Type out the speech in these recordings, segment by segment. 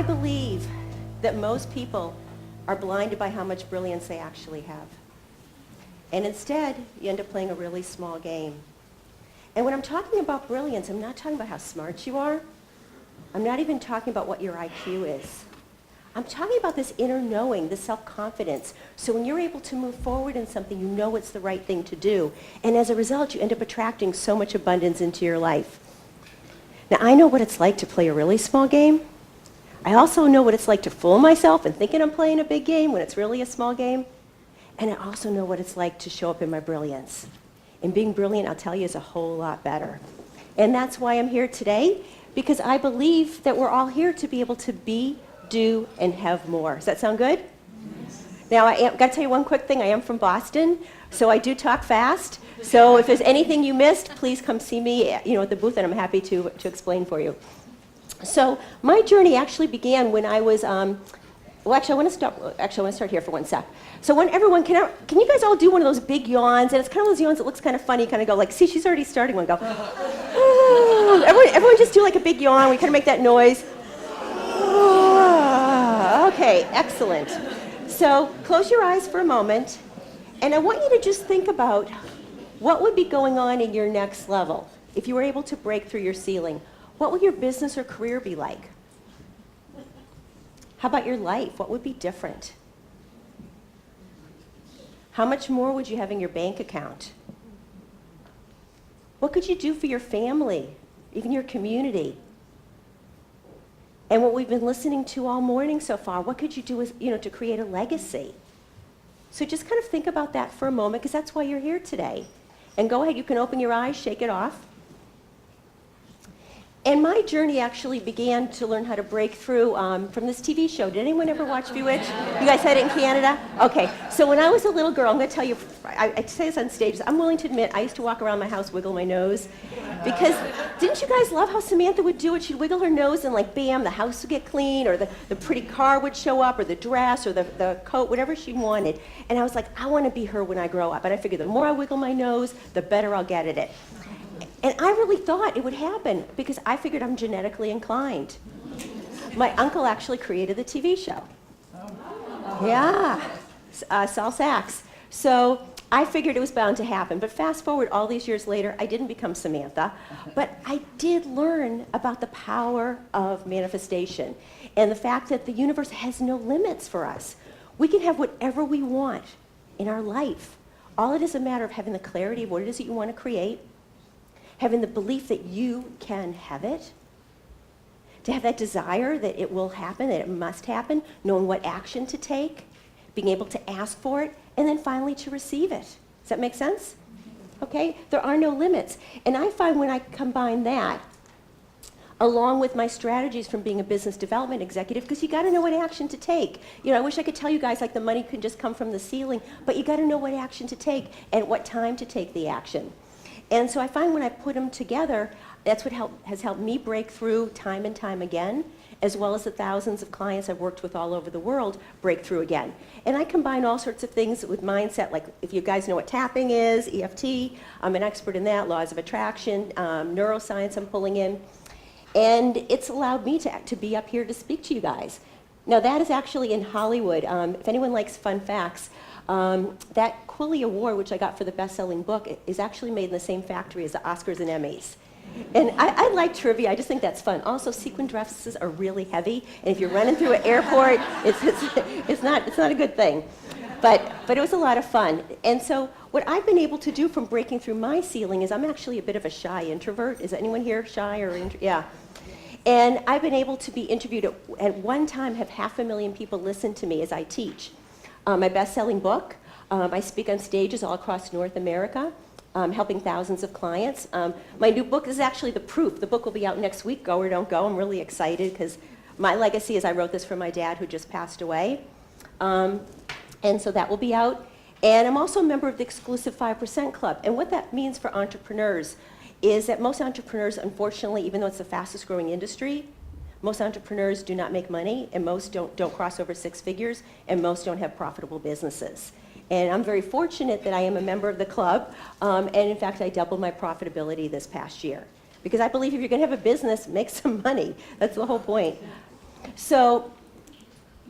believe that most people are blinded by how much brilliance they actually have. And instead, you end up playing a really small game. And when I'm talking about brilliance, I'm not talking about how smart you are. I'm not even talking about what your IQ is. I'm talking about this inner knowing, this self-confidence. So when you're able to move forward in something, you know it's the right thing to do. And as a result, you end up attracting so much abundance into your life. Now, I know what it's like to play a really small game. I also know what it's like to fool myself and thinking I'm playing a big game when it's really a small game. And I also know what it's like to show up in my brilliance. And being brilliant, I'll tell you, is a whole lot better. And that's why I'm here today, because I believe that we're all here to be able to be, do, and have more. Does that sound good? Yes. Now, I've got to tell you one quick thing. I am from Boston, so I do talk fast. So if there's anything you missed, please come see me, at the booth, and I'm happy to explain for you. So my journey actually began when I was, I want to start here for one sec. So when everyone, can you guys all do one of those big yawns? And it's kind of those yawns that looks kind of funny, kind of go like, see, she's already starting one. Go, everyone just do like a big yawn. We kind of make that noise. Okay, excellent. So close your eyes for a moment, and I want you to just think about what would be going on in your next level. If you were able to break through your ceiling, what would your business or career be like? How about your life? What would be different? How much more would you have in your bank account? What could you do for your family, even your community? And what we've been listening to all morning so far, what could you do to create a legacy? So just kind of think about that for a moment, because that's why you're here today. And go ahead, you can open your eyes, shake it off. And my journey actually began to learn how to break through from this TV show. Did anyone ever watch Bewitched? You guys had it in Canada? Okay, so when I was a little girl, I'm going to tell you, I say this on stage, I'm willing to admit I used to walk around my house, wiggle my nose. Because didn't you guys love how Samantha would do it? She'd wiggle her nose and like, bam, the house would get clean, or the pretty car would show up, or the dress, or the coat, whatever she wanted. And I was like, I want to be her when I grow up. And I figured the more I wiggle my nose, the better I'll get at it. And I really thought it would happen because I figured I'm genetically inclined. My uncle actually created the TV show. Yeah, Saul Sachs. So I figured it was bound to happen. But fast forward all these years later, I didn't become Samantha, but I did learn about the power of manifestation and the fact that the universe has no limits for us. We can have whatever we want in our life. All it is a matter of having the clarity of what it is that you want to create, having the belief that you can have it, to have that desire that it will happen, that it must happen, knowing what action to take, being able to ask for it, and then finally to receive it. Does that make sense? Okay? There are no limits. And I find when I combine that, along with my strategies from being a business development executive, because you got to know what action to take. I wish I could tell you guys like the money can just come from the ceiling, but you got to know what action to take and what time to take the action. And so I find when I put them together, that's what has helped me break through time and time again, as well as the thousands of clients I've worked with all over the world break through again. And I combine all sorts of things with mindset, like if you guys know what tapping is, EFT, I'm an expert in that, laws of attraction, neuroscience I'm pulling in. And it's allowed me to be up here to speak to you guys. Now that is actually in Hollywood. If anyone likes fun facts, that Quilly Award, which I got for the best-selling book, is actually made in the same factory as the Oscars and Emmys. And I like trivia. I just think that's fun. Also, sequin dresses are really heavy, and if you're running through an airport, it's not a good thing. But it was a lot of fun. And so what I've been able to do from breaking through my ceiling is I'm actually a bit of a shy introvert. Is anyone here shy or yeah? And I've been able to be interviewed at one time, have 500,000 people listen to me as I teach. My best-selling book. I speak on stages all across North America, helping thousands of clients. My new book is actually the proof. The book will be out next week, Go or Don't Go. I'm really excited because my legacy is I wrote this for my dad who just passed away. And so that will be out. And I'm also a member of the exclusive 5% Club. And what that means for entrepreneurs is that most entrepreneurs, unfortunately, even though it's the fastest growing industry, most entrepreneurs do not make money, and most don't cross over 6 figures, and most don't have profitable businesses. And I'm very fortunate that I am a member of the club, and in fact, I doubled my profitability this past year. Because I believe if you're going to have a business, make some money. That's the whole point. So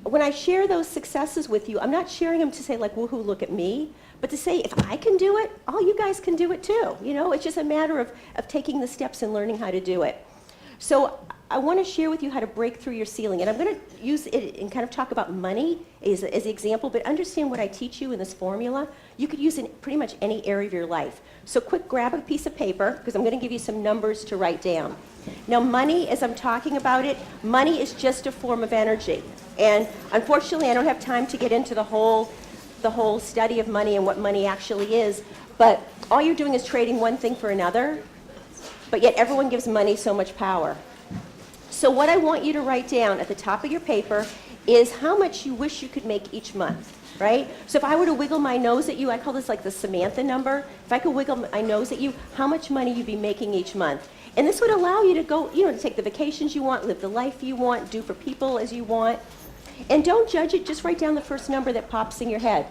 when I share those successes with you, I'm not sharing them to say like, woohoo, look at me, but to say if I can do it, all you guys can do it too. You know, it's just a matter of taking the steps and learning how to do it. So I want to share with you how to break through your ceiling. And I'm going to use it and kind of talk about money as an example, but understand what I teach you in this formula. You could use it in pretty much any area of your life. So quick, grab a piece of paper, because I'm going to give you some numbers to write down. Now money, as I'm talking about it, money is just a form of energy. And unfortunately, I don't have time to get into the whole study of money and what money actually is, but all you're doing is trading one thing for another, but yet everyone gives money so much power. So what I want you to write down at the top of your paper is how much you wish you could make each month, right? So if I were to wiggle my nose at you, I call this like the Samantha number. If I could wiggle my nose at you, how much money you'd be making each month. And this would allow you to go, you know, to take the vacations you want, live the life you want, do for people as you want. And don't judge it, just write down the first number that pops in your head.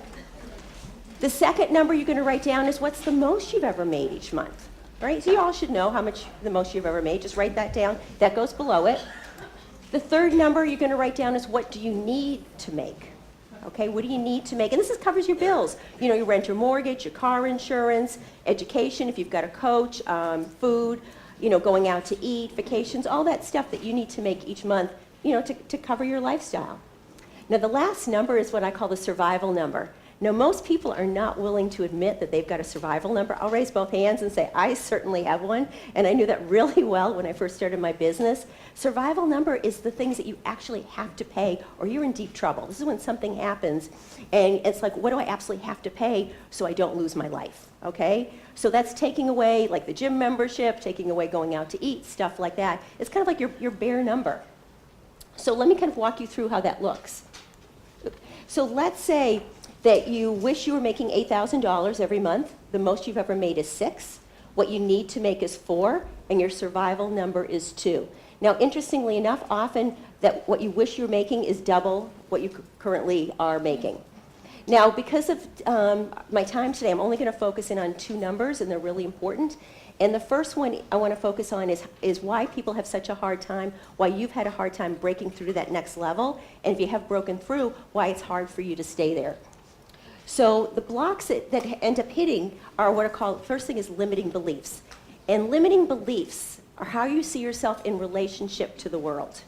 The second number you're going to write down is what's the most you've ever made each month, right? So you all should know how much the most you've ever made. Just write that down. That goes below it. The third number you're going to write down is what do you need to make? Okay, what do you need to make? And this covers your bills. You know, your rent or mortgage, your car insurance, education, if you've got a coach, food, you know, going out to eat, vacations, all that stuff that you need to make each month, you know, to cover your lifestyle. Now, the last number is what I call the survival number. Now, most people are not willing to admit that they've got a survival number. I'll raise both hands and say, I certainly have one, and I knew that really well when I first started my business. Survival number is the things that you actually have to pay, or you're in deep trouble. This is when something happens, and it's like, what do I absolutely have to pay so I don't lose my life, okay? So that's taking away, like the gym membership, taking away going out to eat, stuff like that. It's kind of like your bare number. So let me kind of walk you through how that looks. So let's say that you wish you were making $8,000 every month. The most you've ever made is 6. What you need to make is 4, and your survival number is 2. Now, interestingly enough, often that what you wish you were making is double what you currently are making. Now, because of my time today, I'm only going to focus in on 2 numbers, and they're really important. And the first one I want to focus on is why people have such a hard time, why you've had a hard time breaking through to that next level, and if you have broken through, why it's hard for you to stay there. So the blocks that end up hitting are what I call, first thing is limiting beliefs. And limiting beliefs are how you see yourself in relationship to the world.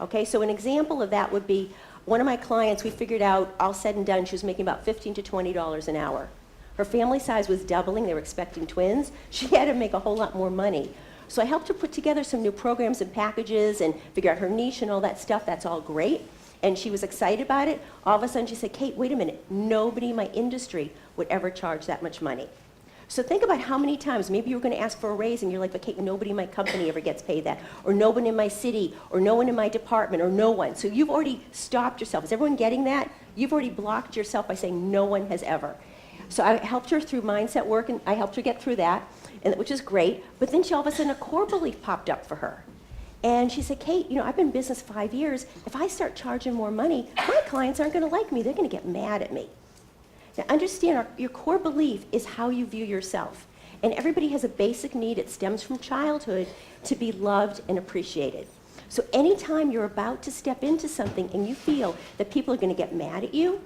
Okay, so an example of that would be one of my clients, we figured out, all said and done, she was making about $15 to $20 an hour. Her family size was doubling, they were expecting twins. She had to make a whole lot more money. So I helped her put together some new programs and packages and figure out her niche and all that stuff. That's all great. And she was excited about it. All of a sudden she said, Kate, wait a minute, nobody in my industry would ever charge that much money. So think about how many times maybe you were going to ask for a raise and you're like, but Kate, nobody in my company ever gets paid that, or no one in my city, or no one in my department, or no one. So you've already stopped yourself. Is everyone getting that? You've already blocked yourself by saying no one has ever. So I helped her through mindset work, and I helped her get through that, which is great. But then all of a sudden a core belief popped up for her. And she said, Kate, you know, I've been in business 5 years. If I start charging more money, my clients aren't going to like me. They're going to get mad at me. Now understand, your core belief is how you view yourself. And everybody has a basic need. It stems from childhood to be loved and appreciated. So anytime you're about to step into something and you feel that people are going to get mad at you,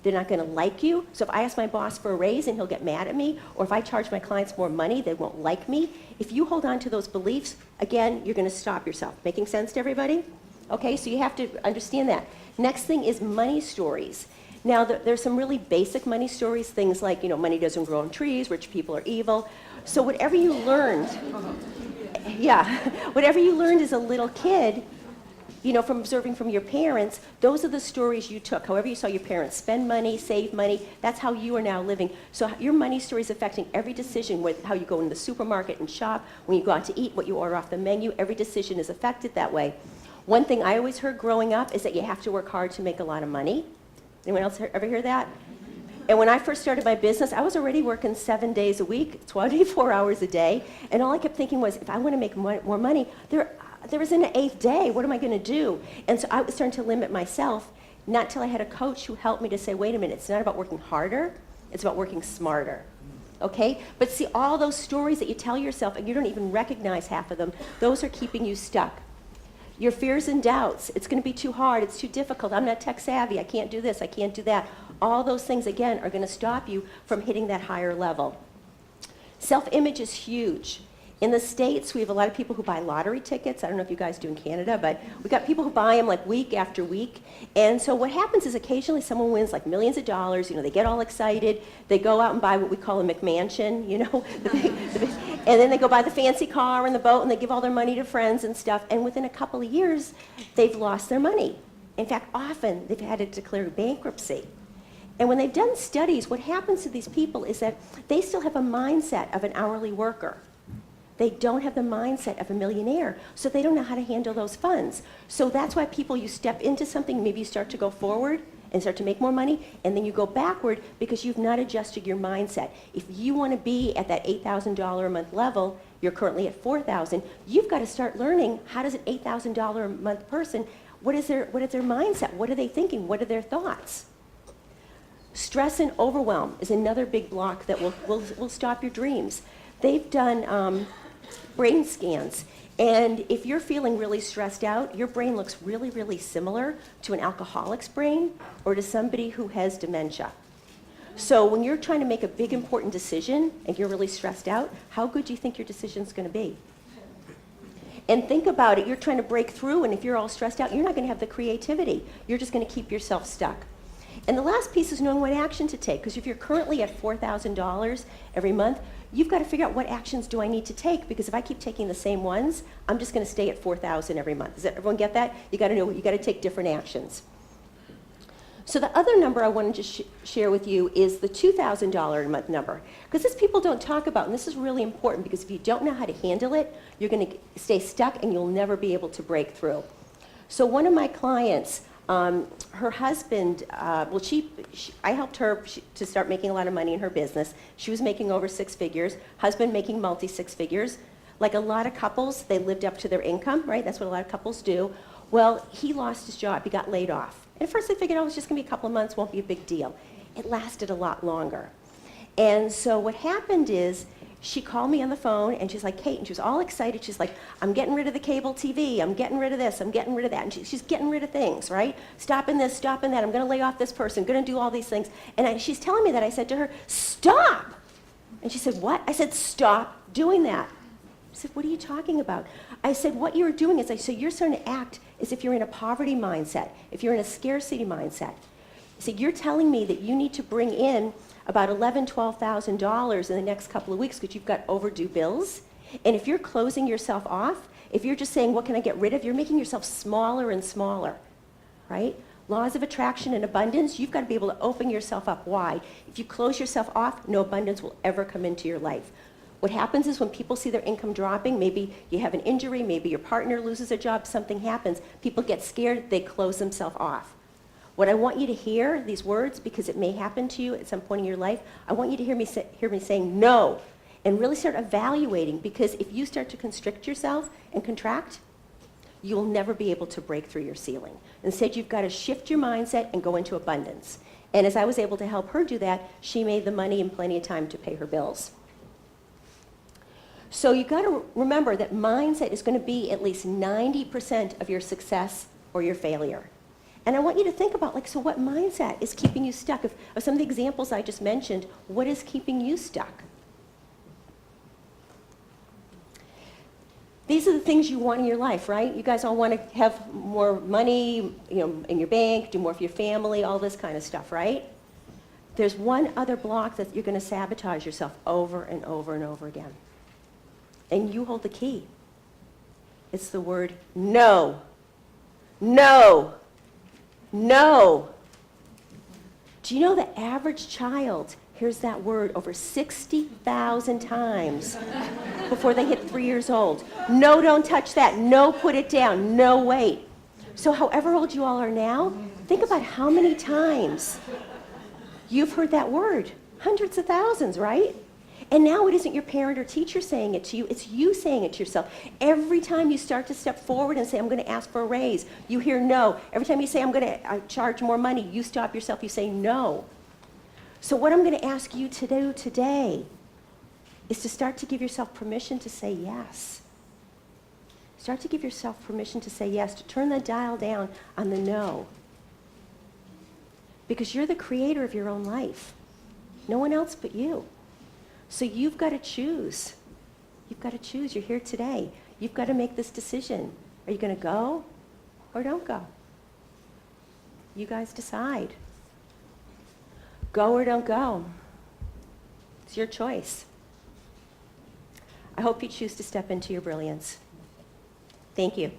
they're not going to like you. So if I ask my boss for a raise and he'll get mad at me, or if I charge my clients more money, they won't like me. If you hold on to those beliefs, again, you're going to stop yourself. Making sense to everybody? Okay, so you have to understand that. Next thing is money stories. Now, there's some really basic money stories, things like, you know, money doesn't grow on trees, rich people are evil. So whatever you learned, whatever you learned as a little kid, you know, from observing from your parents, those are the stories you took. However you saw your parents spend money, save money, that's how you are now living. So your money story is affecting every decision, with how you go in the supermarket and shop, when you go out to eat, what you order off the menu, every decision is affected that way. One thing I always heard growing up is that you have to work hard to make a lot of money. Anyone else ever hear that? And when I first started my business, I was already working 7 days a week, 24 hours a day, and all I kept thinking was, if I want to make more money, there isn't an 8th day. What am I going to do? And so I was starting to limit myself, not till I had a coach who helped me to say, wait a minute, it's not about working harder, it's about working smarter. Okay? But see, all those stories that you tell yourself, and you don't even recognize half of them, those are keeping you stuck. Your fears and doubts. It's going to be too hard. It's too difficult. I'm not tech savvy. I can't do this. I can't do that. All those things, again, are going to stop you from hitting that higher level. Self-image is huge. In the States, we have a lot of people who buy lottery tickets. I don't know if you guys do in Canada, but we got people who buy them like week after week. And so what happens is occasionally someone wins like millions of dollars. You know, they get all excited. They go out and buy what we call a McMansion, you know. And then they go buy the fancy car and the boat, and they give all their money to friends and stuff. And within a couple of years, they've lost their money. In fact, often they've had to declare bankruptcy. And when they've done studies, what happens to these people is that they still have a mindset of an hourly worker. They don't have the mindset of a millionaire, so they don't know how to handle those funds. So that's why people, you step into something, maybe you start to go forward and start to make more money, and then you go backward because you've not adjusted your mindset. If you want to be at that $8,000 a month level, you're currently at $4,000, you've got to start learning how does an $8,000 a month person, what is their mindset? What are they thinking? What are their thoughts? Stress and overwhelm is another big block that will stop your dreams. They've done brain scans, and if you're feeling really stressed out, your brain looks really, really similar to an alcoholic's brain or to somebody who has dementia. So when you're trying to make a big, important decision and you're really stressed out, how good do you think your decision's going to be? And think about it. You're trying to break through, and if you're all stressed out, you're not going to have the creativity. You're just going to keep yourself stuck. And the last piece is knowing what action to take, because if you're currently at $4,000 every month, you've got to figure out what actions do I need to take, because if I keep taking the same ones, I'm just going to stay at $4,000 every month. Does everyone get that? You got to know, you got to take different actions. So the other number I wanted to share with you is the $2,000 a month number, because this people don't talk about, and this is really important, because if you don't know how to handle it, you're going to stay stuck and you'll never be able to break through. So one of my clients, her husband, I helped her to start making a lot of money in her business. She was making over 6 figures, husband making multi-6 figures. Like a lot of couples, they lived up to their income, right? That's what a lot of couples do. Well, he lost his job, he got laid off. And at first I figured, oh, it's just gonna be a couple of months, won't be a big deal. It lasted a lot longer. And so what happened is, she called me on the phone, and she's like, Kate, and she was all excited. She's like, I'm getting rid of the cable TV. I'm getting rid of this. I'm getting rid of that. And she's getting rid of things, right? Stopping this, stopping that. I'm going to lay off this person. Going to do all these things. And she's telling me that. I said to her, stop. And she said, what? I said, stop doing that. I said, what are you talking about? I said, what you're doing is, so you're starting to act as if you're in a poverty mindset, if you're in a scarcity mindset. So you're telling me that you need to bring in about $11,000, $12,000 in the next couple of weeks because you've got overdue bills. And if you're closing yourself off, if you're just saying, what can I get rid of, you're making yourself smaller and smaller, right? Laws of attraction and abundance, you've got to be able to open yourself up wide. If you close yourself off, no abundance will ever come into your life. What happens is when people see their income dropping, maybe you have an injury, maybe your partner loses a job, something happens, people get scared, they close themselves off. What I want you to hear, these words, because it may happen to you at some point in your life, I want you to hear me saying no, and really start evaluating, because if you start to constrict yourself and contract, you'll never be able to break through your ceiling. Instead, you've got to shift your mindset and go into abundance. And as I was able to help her do that, she made the money and plenty of time to pay her bills. So you've got to remember that mindset is going to be at least 90% of your success or your failure. And I want you to think about, like, so what mindset is keeping you stuck? Of some of the examples I just mentioned, what is keeping you stuck? These are the things you want in your life, right? You guys all want to have more money, in your bank, do more for your family, all this kind of stuff, right? There's one other block that you're going to sabotage yourself over and over and over again. And you hold the key. It's the word no. No. No. Do you know the average child hears that word over 60,000 times before they hit 3 years old? No, don't touch that. No, put it down. No, wait. So however old you all are now, think about how many times you've heard that word. Hundreds of thousands, right? And now it isn't your parent or teacher saying it to you, it's you saying it to yourself. Every time you start to step forward and say, I'm going to ask for a raise, you hear no. Every time you say, I'm going to charge more money, you stop yourself, you say no. So what I'm going to ask you to do today is to start to give yourself permission to say yes. Start to give yourself permission to say yes, to turn the dial down on the no. Because you're the creator of your own life. No one else but you. So you've got to choose. You've got to choose. You're here today. You've got to make this decision. Are you going to go or don't go? You guys decide. Go or don't go. It's your choice. I hope you choose to step into your brilliance. Thank you.